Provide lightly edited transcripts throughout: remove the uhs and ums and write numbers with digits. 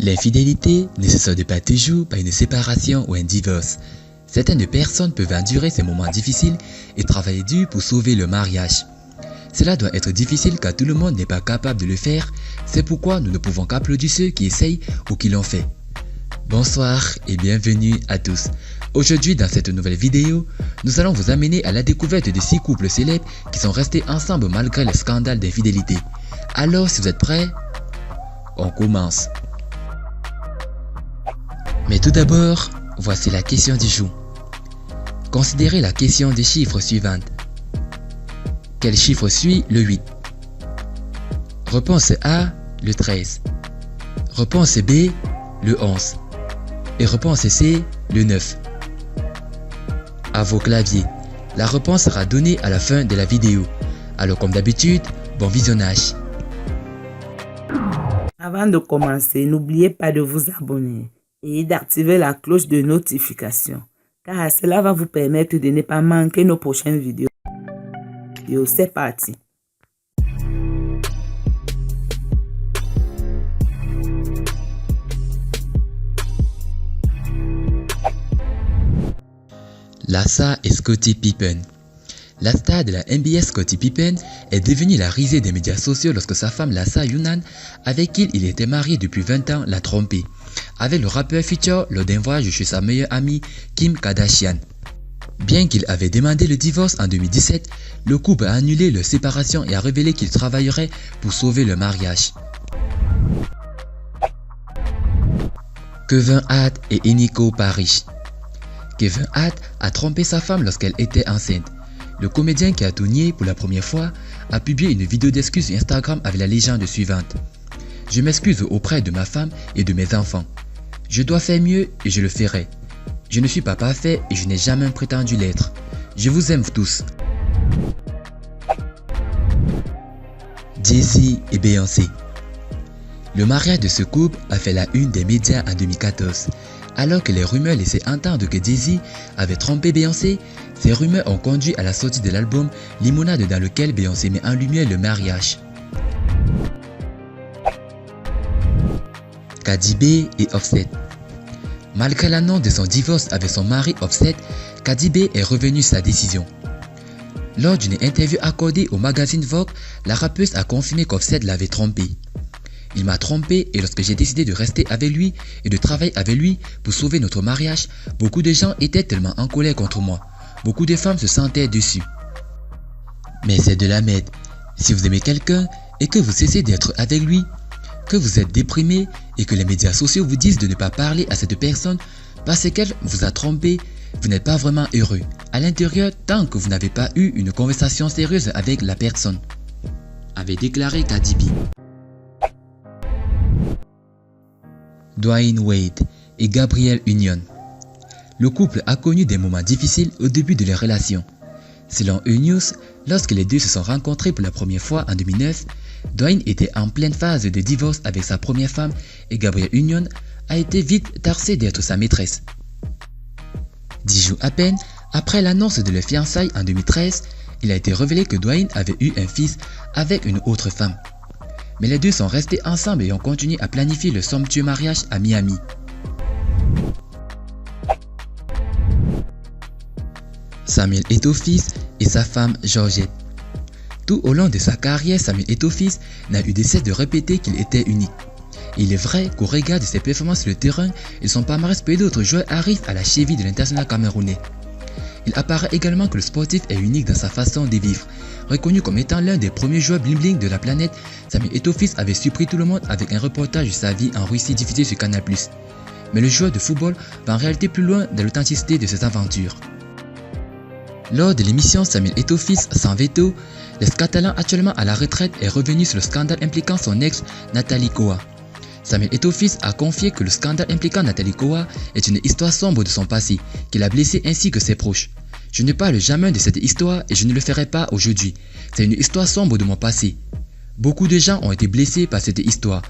L'infidélité ne se solde pas toujours par une séparation ou un divorce. Certaines personnes peuvent endurer ces moments difficiles et travailler dur pour sauver leur mariage. Cela doit être difficile car tout le monde n'est pas capable de le faire, c'est pourquoi nous ne pouvons qu'applaudir ceux qui essayent ou qui l'ont fait. Bonsoir et bienvenue à tous. Aujourd'hui dans cette nouvelle vidéo, nous allons vous amener à la découverte de 6 couples célèbres qui sont restés ensemble malgré le scandale d'infidélité. Alors si vous êtes prêts, on commence. Mais tout d'abord, voici la question du jour. Considérez la question des chiffres suivantes. Quel chiffre suit le 8? Réponse A, le 13. Réponse B, le 11. Et réponse C, le 9. À vos claviers. La réponse sera donnée à la fin de la vidéo. Alors comme d'habitude, bon visionnage. Avant de commencer, n'oubliez pas de vous abonner et d'activer la cloche de notification, car cela va vous permettre de ne pas manquer nos prochaines vidéos. C'est parti. Larsa et Scottie Pippen. La star de la NBA Scottie Pippen est devenue la risée des médias sociaux lorsque sa femme Larsa Yunnan, avec qui il était marié depuis 20 ans, l'a trompé avec le rappeur Future lors d'un voyage chez sa meilleure amie Kim Kardashian. Bien qu'il avait demandé le divorce en 2017, le couple a annulé leur séparation et a révélé qu'il travaillerait pour sauver le mariage. Kevin Hart et Eniko Parrish. Kevin Hart a trompé sa femme lorsqu'elle était enceinte. Le comédien qui a tout nié pour la première fois a publié une vidéo d'excuses sur Instagram avec la légende suivante. Je m'excuse auprès de ma femme et de mes enfants. Je dois faire mieux et je le ferai. Je ne suis pas parfait et je n'ai jamais prétendu l'être. Je vous aime tous. Jay-Z et Beyoncé. Le mariage de ce couple a fait la une des médias en 2014. Alors que les rumeurs laissaient entendre que Jay-Z avait trompé Beyoncé, ces rumeurs ont conduit à la sortie de l'album Limonade dans lequel Beyoncé met en lumière le mariage. Cardi B et Offset. Malgré l'annonce de son divorce avec son mari Offset, Cardi B est revenue sur sa décision. Lors d'une interview accordée au magazine Vogue, la rappeuse a confirmé qu'Offset l'avait trompé. Il m'a trompé et lorsque j'ai décidé de rester avec lui et de travailler avec lui pour sauver notre mariage, beaucoup de gens étaient tellement en colère contre moi. Beaucoup de femmes se sentaient dessus. Mais c'est de la merde. Si vous aimez quelqu'un et que vous cessez d'être avec lui, que vous êtes déprimé et que les médias sociaux vous disent de ne pas parler à cette personne parce qu'elle vous a trompé, vous n'êtes pas vraiment heureux à l'intérieur tant que vous n'avez pas eu une conversation sérieuse avec la personne, avait déclaré Cardi B. Dwayne Wade et Gabrielle Union. Le couple a connu des moments difficiles au début de leur relation. Selon E-News, lorsque les deux se sont rencontrés pour la première fois en 2009, Dwayne était en pleine phase de divorce avec sa première femme et Gabrielle Union a été vite taxée d'être sa maîtresse. 10 jours à peine après l'annonce de leur fiançailles en 2013, il a été révélé que Dwayne avait eu un fils avec une autre femme. Mais les deux sont restés ensemble et ont continué à planifier le somptueux mariage à Miami. Samuel Eto'o fils et sa femme Georgette. Tout au long de sa carrière, Samuel Eto'o fils n'a eu de cesse de répéter qu'il était unique. Il est vrai qu'au regard de ses performances sur le terrain et son palmarès, peu d'autres joueurs arrivent à la cheville de l'international camerounais. Il apparaît également que le sportif est unique dans sa façon de vivre. Reconnu comme étant l'un des premiers joueurs bling-bling de la planète, Samuel Eto'o fils avait surpris tout le monde avec un reportage de sa vie en Russie diffusé sur Canal+. Mais le joueur de football va en réalité plus loin de l'authenticité de ses aventures. Lors de l'émission Samuel Eto'o fils sans veto, l'ex-catalan actuellement à la retraite est revenu sur le scandale impliquant son ex Nathalie Koa. Samuel Eto'o fils a confié que le scandale impliquant Nathalie Koa est une histoire sombre de son passé, qu'il a blessé ainsi que ses proches. Je ne parle jamais de cette histoire et je ne le ferai pas aujourd'hui. C'est une histoire sombre de mon passé. Beaucoup de gens ont été blessés par cette histoire.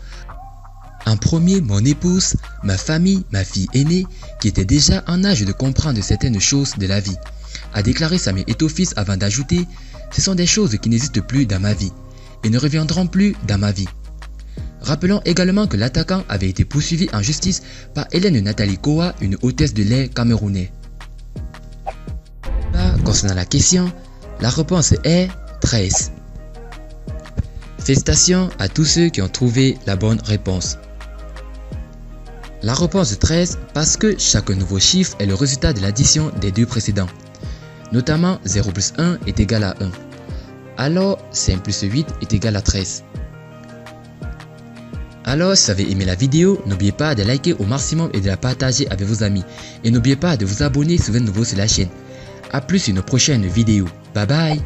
En premier, mon épouse, ma famille, ma fille aînée, qui était déjà en âge de comprendre certaines choses de la vie, a déclaré Samuel Eto'o fils avant d'ajouter « Ce sont des choses qui n'existent plus dans ma vie et ne reviendront plus dans ma vie. » Rappelons également que l'attaquant avait été poursuivi en justice par Hélène Nathalie Koa, une hôtesse de l'air camerounaise. Concernant la question, la réponse est 13. Félicitations à tous ceux qui ont trouvé la bonne réponse. La réponse 13 parce que chaque nouveau chiffre est le résultat de l'addition des deux précédents. Notamment 0 plus 1 est égal à 1. Alors 5 plus 8 est égal à 13. Alors si vous avez aimé la vidéo, n'oubliez pas de liker au maximum et de la partager avec vos amis. Et n'oubliez pas de vous abonner si vous êtes nouveau sur la chaîne. A plus sur une prochaine vidéo. Bye bye.